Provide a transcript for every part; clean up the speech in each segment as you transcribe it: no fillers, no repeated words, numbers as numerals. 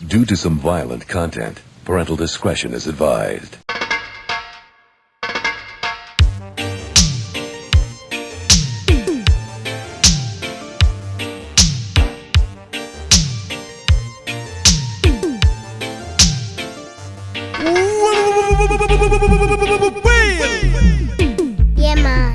Due to some violent content, parental discretion is advised. Yeah, man.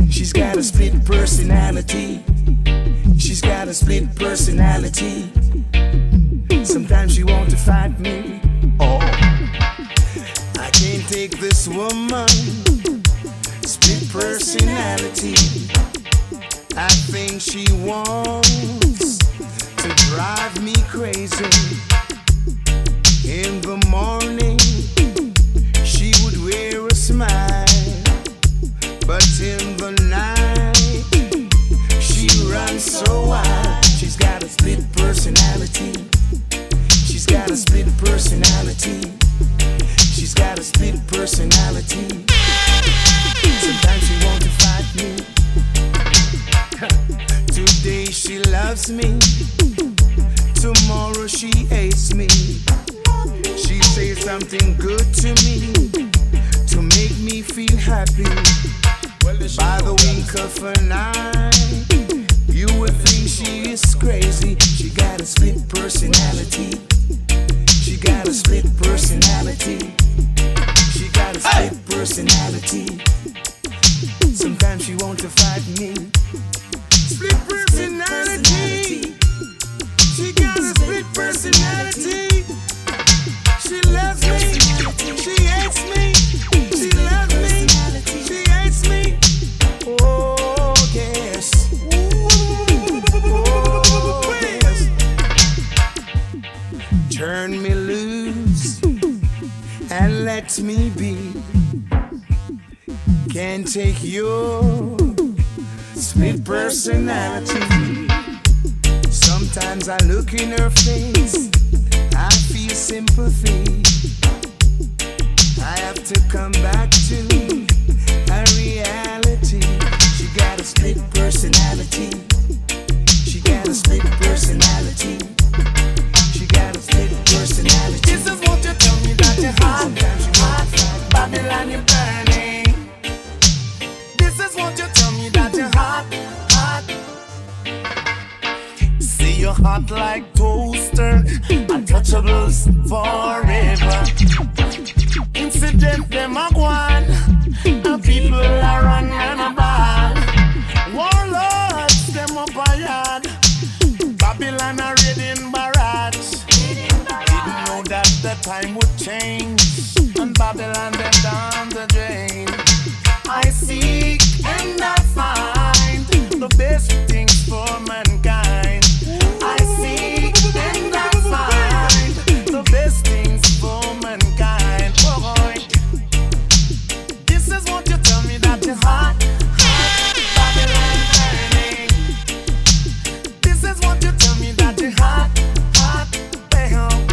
She's got a split personality. She's got a split personality. Sometimes she wants to fight me. Oh, I can't take this woman. Split personality. I think she wants to drive me crazy. In the morning, she would wear a smile, but in the night, she runs so wild. She's got a split personality. She's got a split personality. She's got a split personality. Sometimes she wants to fight me. Today she loves me. Tomorrow she hates me. She says something good to me to make me feel happy. By the wink of an eye, you would think she is crazy. She got a split personality. She got a split personality. She got a split personality. Sometimes she wants to fight me. Split personality. She got a split personality. She loves me. She hates me. She loves me. She hates me. Oh yes. Oh yes. Turn me loose and let me be. Can't take your split personality. Sometimes I look in her face, I feel sympathy. I have to come back to a reality. She got a split personality. She got a split personality. She got a split personality. This is what you tell me that you're hot, hot, Babylon you're burning. This is what you tell me that you're hot, hot. See you're hot like toaster, untouchables forever. Incident them a gone, and people are running about. Warlords them up a yard. Babylon are raiding barracks. Didn't know that the time would change and Babylon them down the drain. I seek and I find the best things for mankind. I seek and I find the best things for mankind. Oh boy, this is what you tell me that you're hot, hot, Babylon burning. This is what you tell me that you're hot, hot, bam.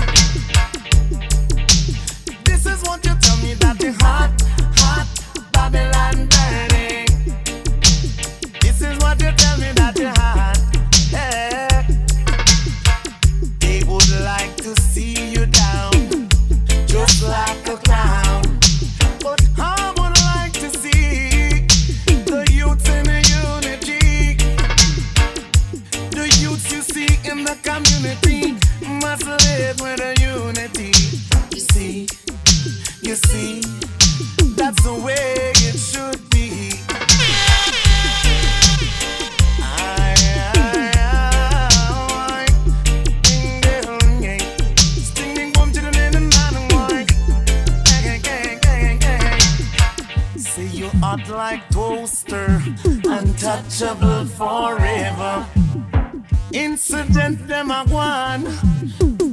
This is what you tell me that you're hot, hot, Babylon burning. This is what you tell me that you're hot. Yeah. They would like to see you down, just like a clown. But I would like to see the youth in unity. The youth you see in the community must live with a unity. You see, that's the way it should be. See you hot like toaster, untouchable forever. Incident them a one,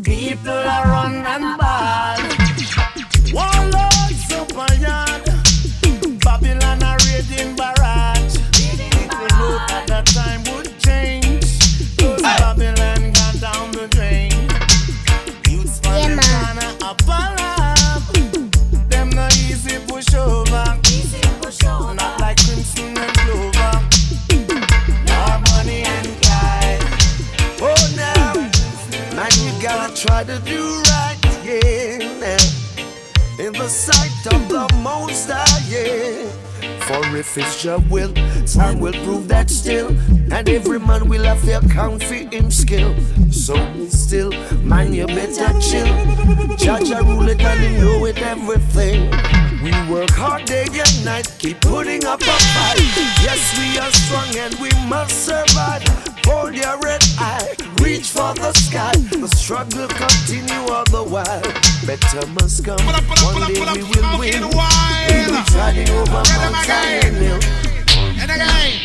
people are run and bad. Warlords up a yard, Babylon are raiding barrage. People know that the time would change, cause Babylon gone down the drain. Youths for the corner up alarm, them no easy push over. Not like crimson and clover, nor money and pride. Oh now, man, you gotta try to do right, yeah, now. In the sight of the Most High, yeah. For if it's your will, time will prove that still, and every man will have their account for him skill. So be still, man, you better chill. Judge a rule it and him know it everything. We work hard day and night, keep putting up a fight. Yes, we are strong and we must survive. Hold your red eye, reach for the sky. The struggle continue all the while. Better must come, one day we will win. We will try over Mount Zion Hill. And again,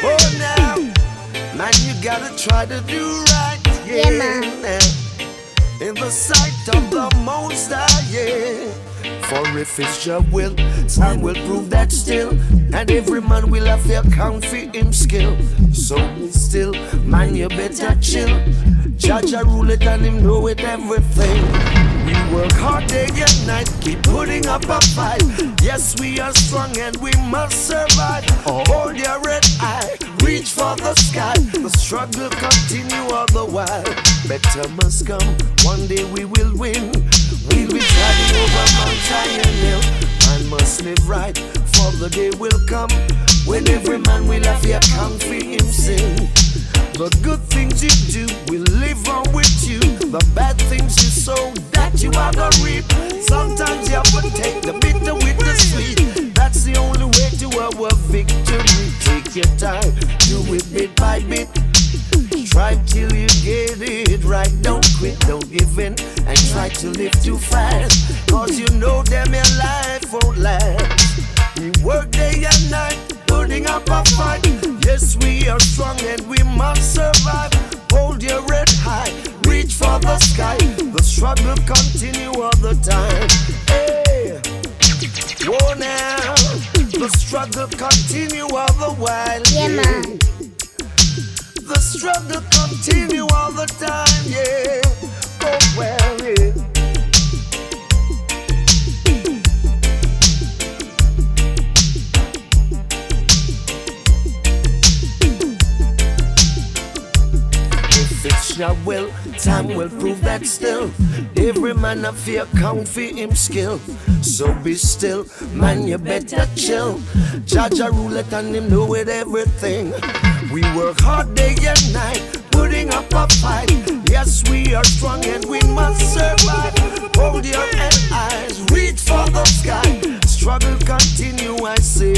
oh now, man, you gotta try to do right, yeah, man. In the sight of the Most High, yeah. For if it's your will, time will prove that still, and every man will have their account for him skill. So be still, man, you better chill. Judge a rule it and him know it everything. We work hard day and night, keep putting up a fight. Yes, we are strong and we must survive. Hold your red eye, reach for the sky. The struggle continue all the while. Better must come, one day we will win. We'll be driving over Mount Zion Hill. Man must live right, for the day will come when every man will have the account for him sin. The good things you do will live on with you. The bad things you sow, that you are gonna reap. Sometimes you have to take the bitter with the sweet. That's the only way to our victory. Take your time, do it bit by bit. Try till you get it right. Don't quit, don't give in, and try to live too fast. Cause you know them your life won't last. We work day and night, putting up a fight. Yes, we are strong and we must survive. Hold your head high, reach for the sky. The struggle continue all the time. Hey, whoa now, the struggle continue all the while. Yeah, man. The struggle continue all the time, yeah. Oh well, yeah. If it's your will, time will prove that still. Every man have fear count for him skill. So be still, man, you better chill. Judge a rule it and him know it everything. We work hard day and night, putting up a fight. Yes, we are strong and we must survive. Hold your head eyes, reach for the sky. Struggle continue, I say.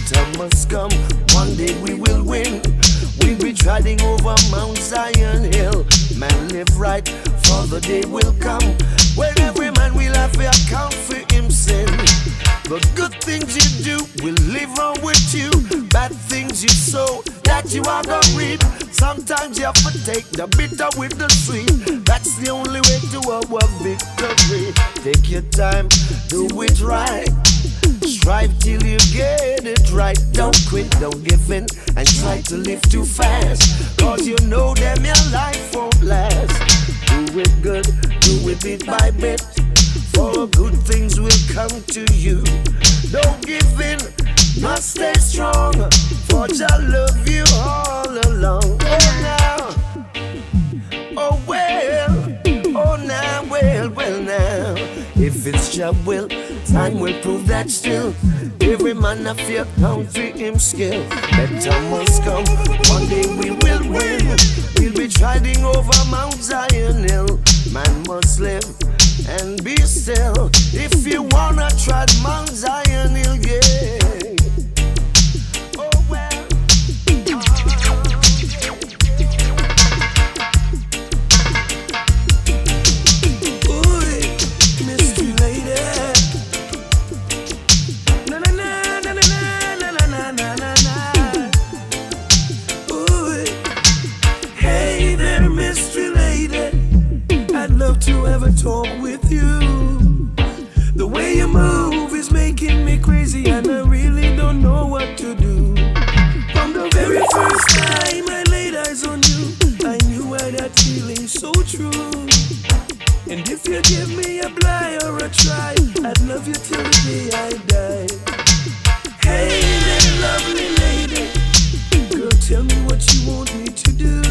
better must come. One day we will win. We'll be treading over Mount Zion Hill. Man, live right, for the day will come when every man will have to account for him sin. The good things you do will live on with you. Bad things you sow, that you are gonna reap. Sometimes you have to take the bitter with the sweet. That's the only way to our victory. Take your time, do it right. Strive till you get it right. Don't quit, don't give in, and try to live too fast. Cause you know them your life won't last. Do it good, do it bit by bit, for good things will come to you. Don't give in, must stay strong, for Jah love you all along. Oh now, oh well, oh now, well now. If it's Jah will, time will prove that still. Every man of fear count for him skill. Better must come, one day we will win. We'll be treading over Mount Zion Hill. Man must live and be still. If you wanna tread Mount Zion Hill, yeah. Oh well. Ooh, mystery lady. Na na na na na na na na na na. Ooh, hey there, mystery lady. I'd love to have a talk with you. The way you move is making me crazy, and I really don't know what to do. From the very first time I laid eyes on you, I knew I had that feeling so true. And if you give me a blind or a try, I'd love you till the day I die. Hey there, lovely lady, girl, tell me what you want me to do.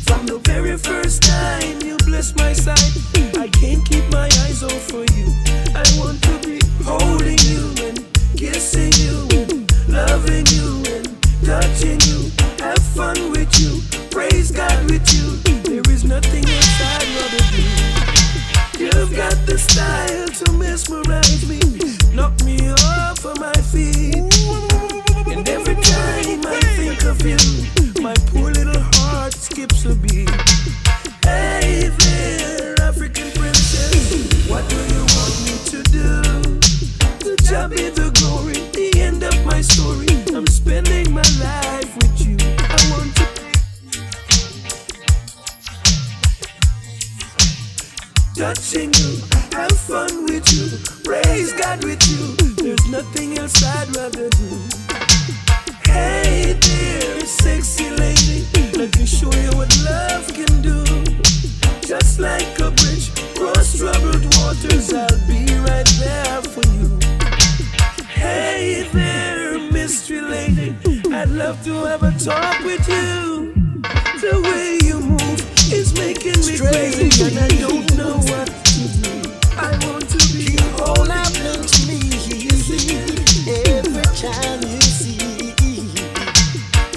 From the very first time you bless my sight, I can't keep my eyes off for you. I want to be holding you and kissing you and loving you and touching you. Have fun with you, praise God with you. There is nothing else I'd rather do. You've got the style to mesmerize me, knock me off of my feet. And every time I think of you, my poor little heart skips a beat. Hey there, African princess, what do you want me to do? To Jah be the glory, the end of my story. I'm spending my life with you. I want to touching you, have fun with you, praise God with you. There's nothing else I'd rather do. Hey there, sexy lady, let me show you what love can do. Just like a bridge cross troubled waters, I'll be right there for you. Hey there, mystery lady, I'd love to have a talk with you. The way you move is making me crazy, and I don't know what to do. I want to be all happening to me every time you see.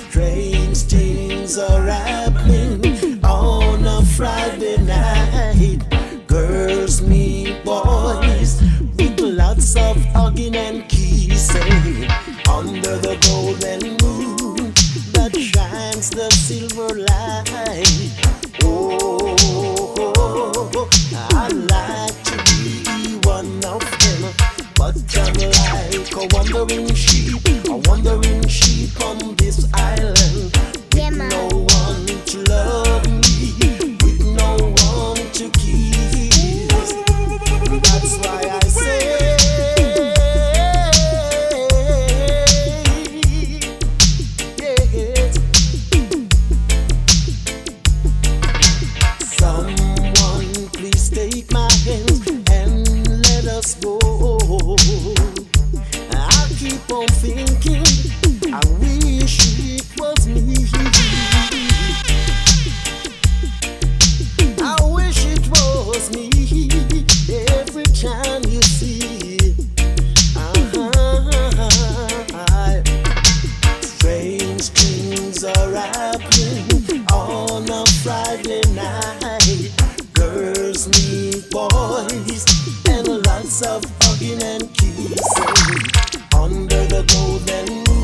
Strange things are happening on a Friday night. Girls meet boys with lots of hugging and kissing under the golden moon that shines the silver light. Oh, I'd like to be one of them, but I'm like a wandering sheep on this island, with no one to love me, with no one to kiss. That's why I say, yes. Someone please take my hand and let us go. I keep on thinking, I wish it was me. I wish it was me. Every time you see it, strange things are happening on a Friday night. Girls meet boys and lots of hugging and kissing under the golden moon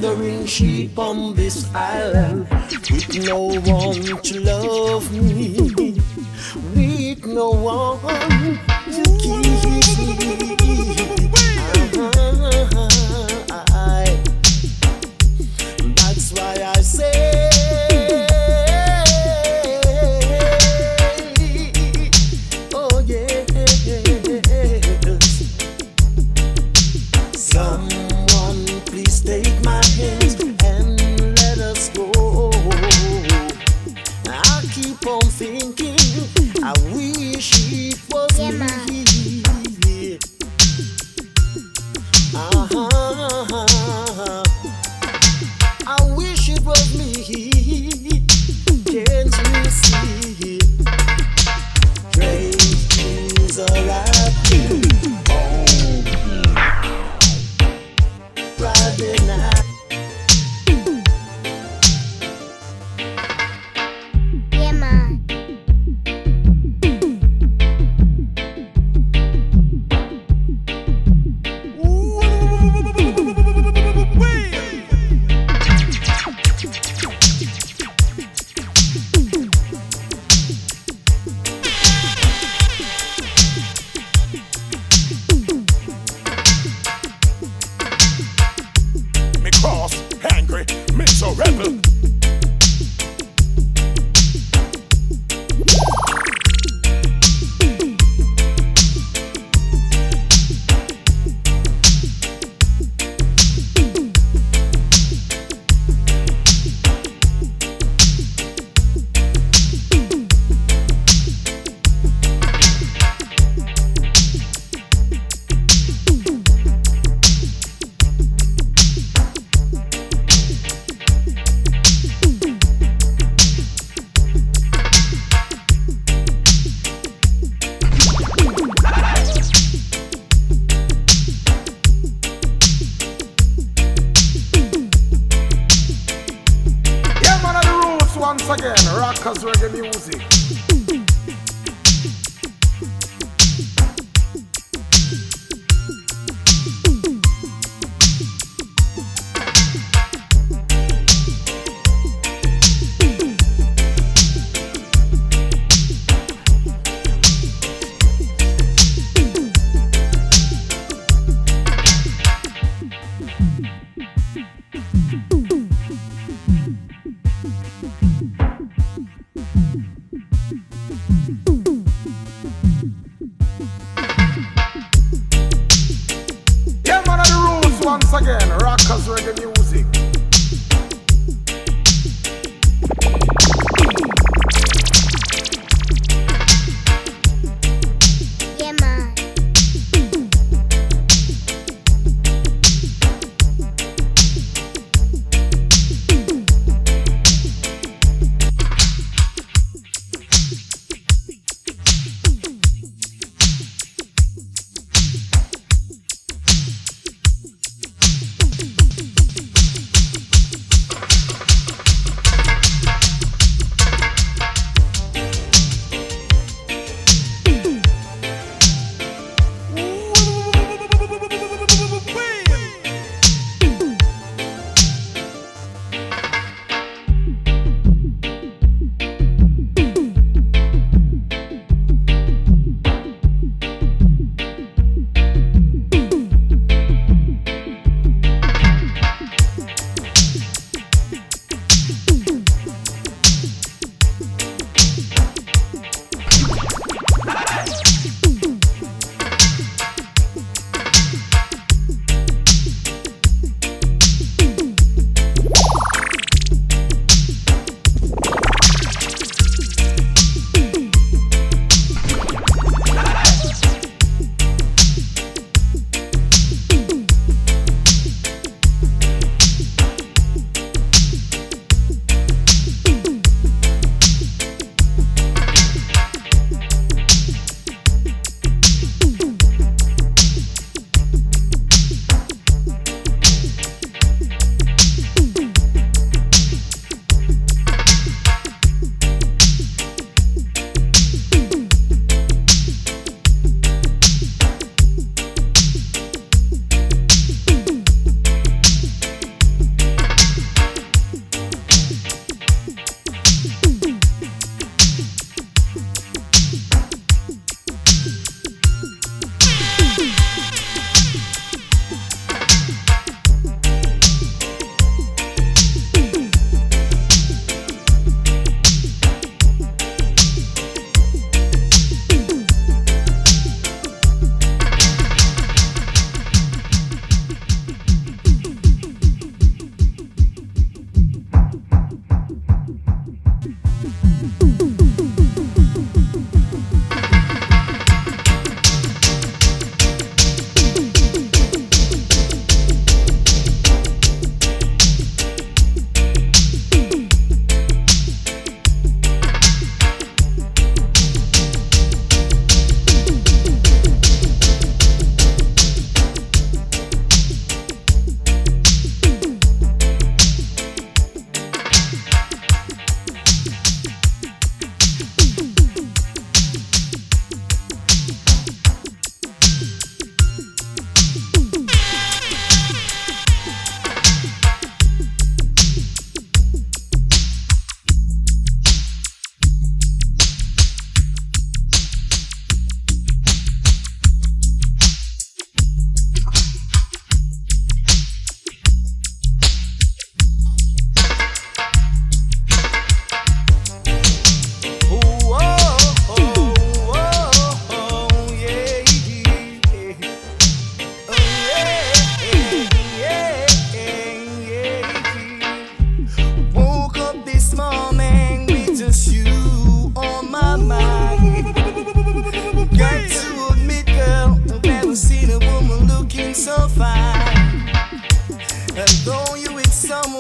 wandering sheep on this island, with no one to love me, with no one to kiss me. That's why I say, oh yes, someone please take my hand and let us go. I keep on thinking, I wish it was me. I wish it was me. Can't you see? Great things are happening. Friday night. Yeah, man. Me cross, angry, me so rebel. Yeah, man, of the roots once again. Rockers reggae music. Yeah, man, of the roots once again. Rockers reggae music. Yeah, man.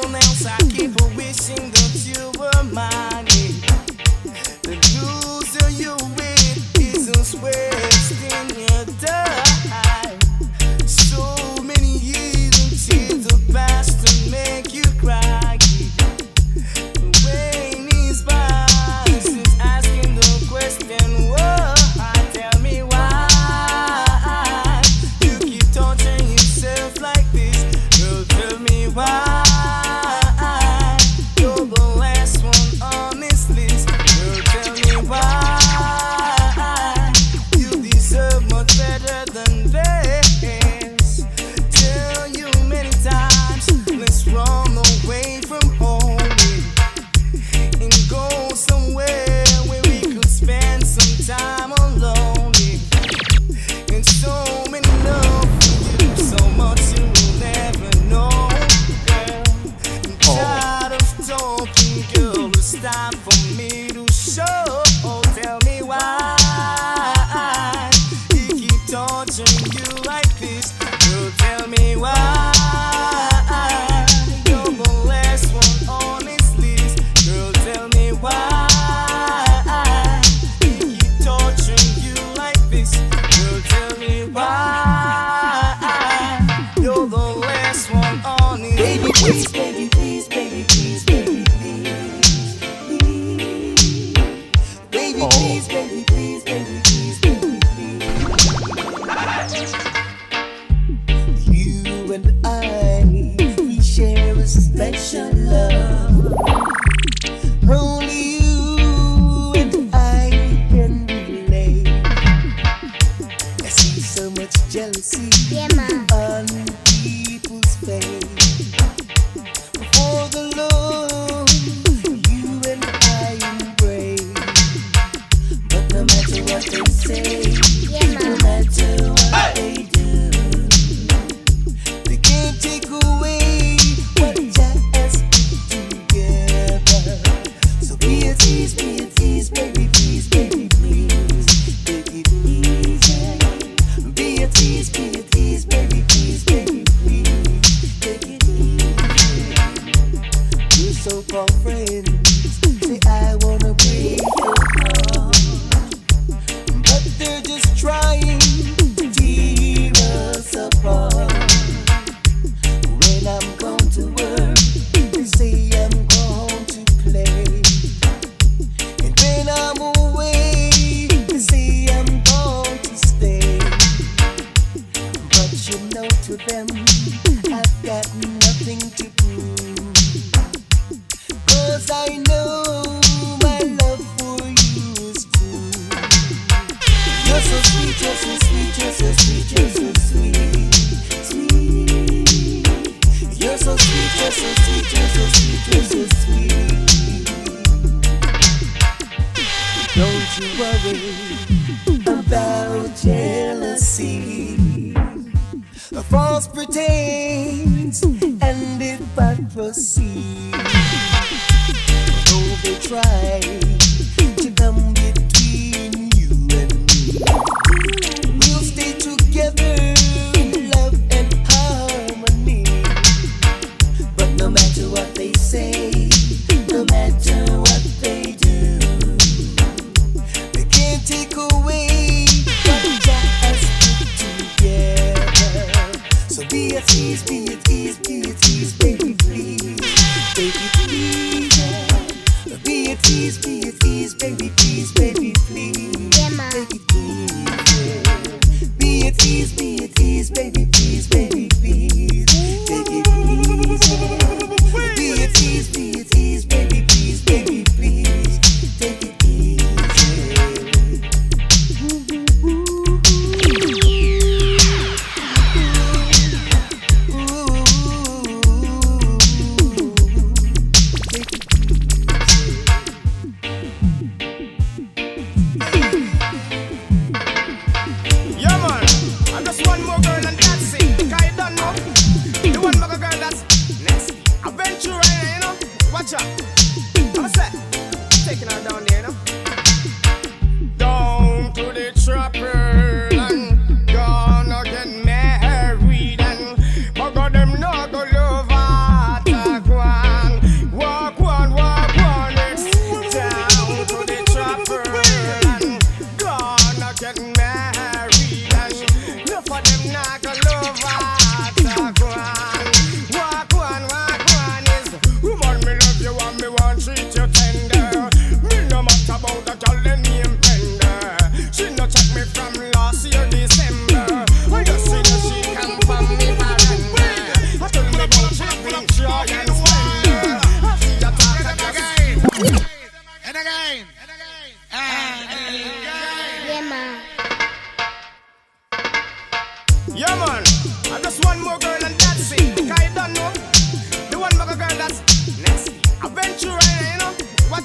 someone else. I keep wishing that you were mine. The loser you with isn't wasting your time. So many years until the past to make you cry. The rain is by since asking the question, whoa, tell me why you keep torturing yourself like this. Girl, tell me why. You're the last one on this list. Girl, tell me why. You deserve much better than this. Tell you many times, let's run away from home and go somewhere where we could spend some time alone. And so many love for you, so much you will never know, girl. I'm tired of talking, girl. It's time for me to show. Tell me why he keep torturing you like this. Girl, tell me why. You're the last one on his list. Girl, tell me why he keep torturing you like this. Girl, tell me why. You're the last one on his list. Baby, please, baby, please, baby, please, baby, please. Baby, please, baby, please, baby, please, baby, please. You and I, we share a special love. Only you and I can relate. I see so much jealousy Yeah, man. on people's face. For the Lord, you and I embrace. But no matter what they say, Yeah, no man. matter what they do, they can't take away what Jah has put together. So be at ease, baby, please, baby, please. Take it easy. Be at ease, baby, please, baby, please. Take it easy. We're so-called friends. Say I wanna break your heart, but they're just trying to tear us apart. When I'm gone to work, they say I'm gone to play. And when I'm away, they say I'm gone to stay. But you know to them, I've got nothing to prove. 'Cause I know my love for you is true. You're so sweet, you're so sweet, you're so sweet, you're so sweet, sweet. You're so sweet, you're so sweet, you're so sweet, you're so sweet. Don't you worry about jealousy, false pretense, and hypocrisy. Though they try to come between you and me, we'll stay together in love and harmony. But no matter what they say, no matter what they do, they can't take away what Jah has put together. So be at ease, be at ease, be at ease, baby, please. Take it easy. Be at ease, baby, please, baby, please. Yeah, man. Take it easy. Be at ease, baby, please, baby, please. Take it easy. Be at ease, baby, please, baby, please. Take it easy. Them no go love her,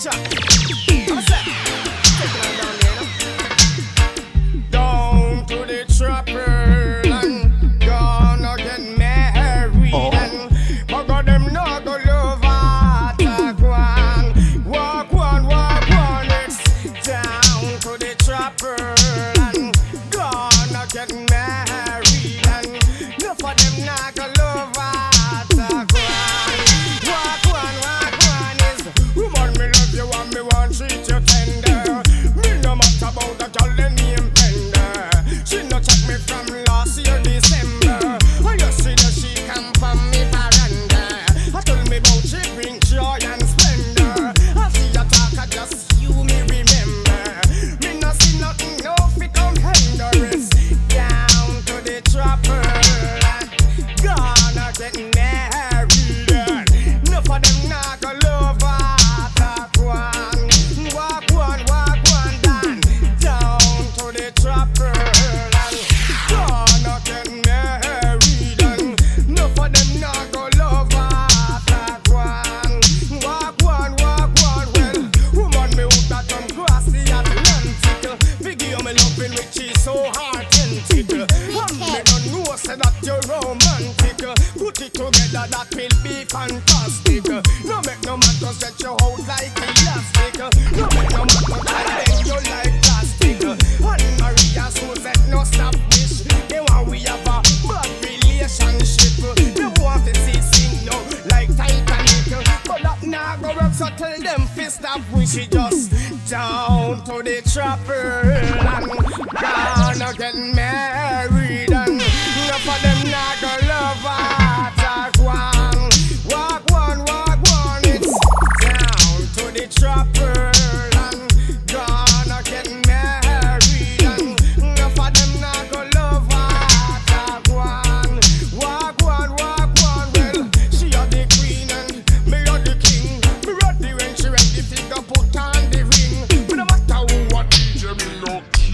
Jah. What's that? Down to the trapper and gonna get married and forgot them not go love at walk one, it's down to the trapper and gonna get married and no for them not go love at walk one is woman me love you and me want treat you tender. Me no matter about the girl the name Pender. She no check me from last year December. Oh you see that she come from me veranda. I told me about she bring joy and splendor. I see you talk I just you me remember. Me no see nothing no fi come hindrance. Down to the trapper gonna get married. No for them not go love at walk one down to the trapper gonna get married. No for them not go love at walk one. Well, woman me out that come cross the Atlantic. Figure me loving which is so authentic. And me don't know say that you're romantic. Put it together that will be fantastic. No make no man to stretch you out like elastic. No make no man to bend you like plastic. And Maria Susan no stop wish. They want we have a bad relationship. They want to see sing no like Titanic. But that nah go work so tell them fist up wish it just down to the trapper and gonna get married and no for them nah go love at walk one it's down to the trapper and gonna get married and no for them nah go love at walk one well she are the queen and me are the king. Me ready when she ready to go put on the ring. Me no matter what DJ me no care.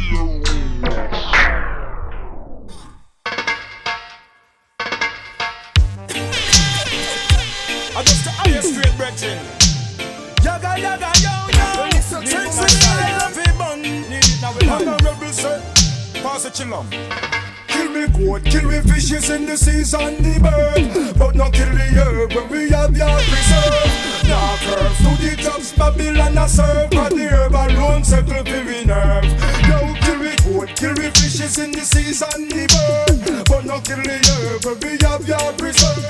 I just the highest grade brethren. Yaga yo. Listen to I love him bun. Honorebel sir. Pass the chill up. Kill me goat, kill me fishes in the seas and the bird. But not kill the herb when we have your preserve. Now curve to the jobs Babylon a serve. But the herb alone circle very nerve. Now kill me goat, kill me fishes in the seas and the bird. But not kill the herb when we have your preserve.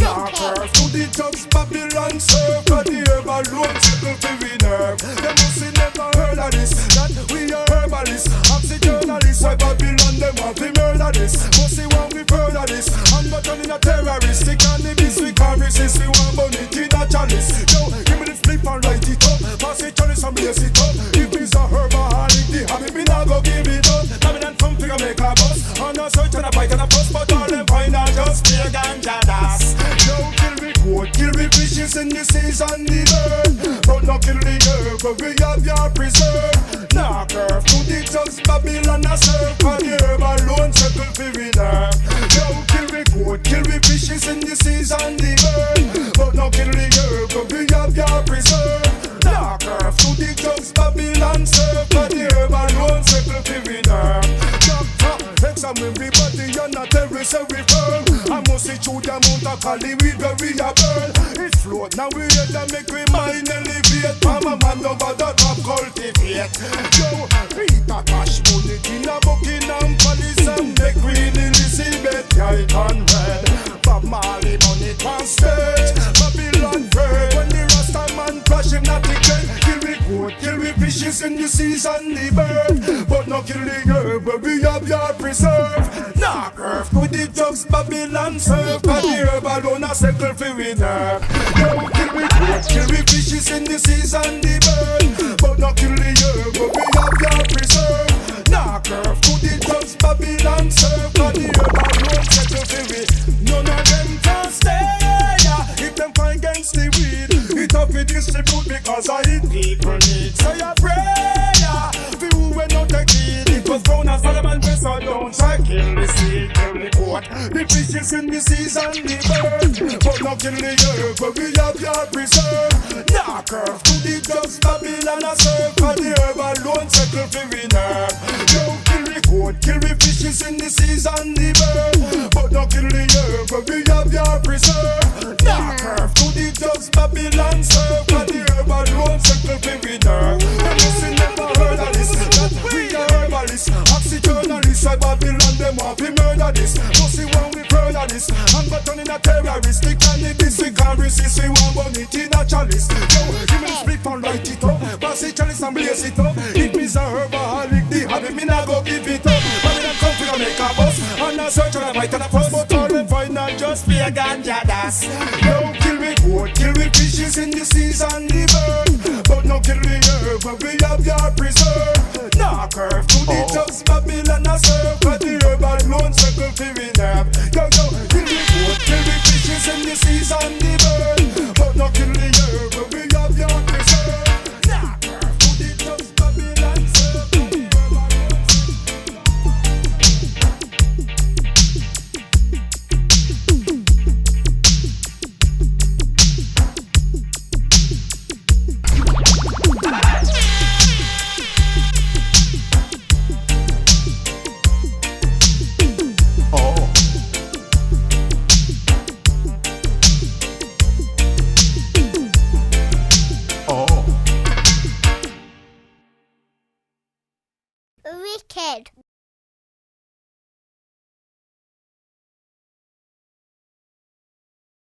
Now curve to the jobs Babylon serve. But the herb alone circle very nerve. They must have never heard of this. That we are Herbaliss, oxyjournalists. Why Babylon them want to murder this? Must see when we heard of this. I'm not only a terrorist. The cannabis we can't resist. We want money in a chalice. Yo, give me the flip and light it up. Pass it chalice and blaze it up. If it's a herbalic, the habit me not go give it up. Dominant from figure make a bust. On a search and a bite and a bust. But all them find out just pure ganja das. Yo, kill me goat, kill me fishes in the seas and the bird. But not kill the herb, but we have your preserve. Now curve to the drugs Babylon a serve. And the herb alone circle for we nerve. Yo, kill me goat, kill me fishes in the seas and the bird. But not kill the herb, but we have your preserve. Now curve to the drugs Babylon serve. And the herb alone circle for we nerve. Doctor, examine the body and a terrace we burn. I must see through the amount of cali we bury a burn. It float, now we hear them make we mind elevate. Mama man over the top cultivate. Yo, Peter Cash money in a Buckingham Palace and make Queen Elizabeth white and red. Bob Marley money on stage. Babylon bird when the Rasta man flash him not again. Kill me goat, kill me fishes in the seas and the bird. But not kill the herb, but we have your preserve. Nah curve to the drugs Babylon serve. But the herb alone a circle for we nerve. Yo, kill me goat, kill me fishes in the seas and the bird. But not kill the herb, but we have your preserve. Nah curve to the drugs Babylon serve. But the herb alone circle for we. None of them can stay. If them find against the weed, it up we distribute because I hit people need. Say a prayer for who we not take it. It was found as Solomon Best, so don't try kill the seed, kill the goat. The fishes in the seas and the bird. But not kill the herb, but we have your preserve. Nah Knock earth to the drugs, Babylon a serve. For the herb alone settle for we nerve. Yo, kill the goat, kill the fishes in the seas and the bird. But don't kill the herb, but we have your preserve. Knock earth to the drugs, Babylon serve. For the herb alone settle for we nerve. And listen, never heard of this. That we are Herbaliss, oxyjournalists. Why Babylon them want to murder this? Pussy when we murder this. And but turning a terrorist. The cannabis we can't resist. We want money in a chalice. Yo, give me the split and light it up. Pass the chalice and blaze it up. If me's a herbaholic, the habit me not go give it up. Babylon come to make a bus. And a search and a bite and a fuss. But all them find not just be a ganja das. Yo, kill we goat, kill we fishes in the seas and the bird. But no kill the herb, but we have your preserve. Knock earth to the drugs, Babylon a serve. For the herb alone circle to we nerve. Yo, yo, kill we goat, kill we fishes in the seas and the bird. But no kill the herb, but we have your preserve. Knock earth to the drugs, Babylon serve. For the herb alone Wicked.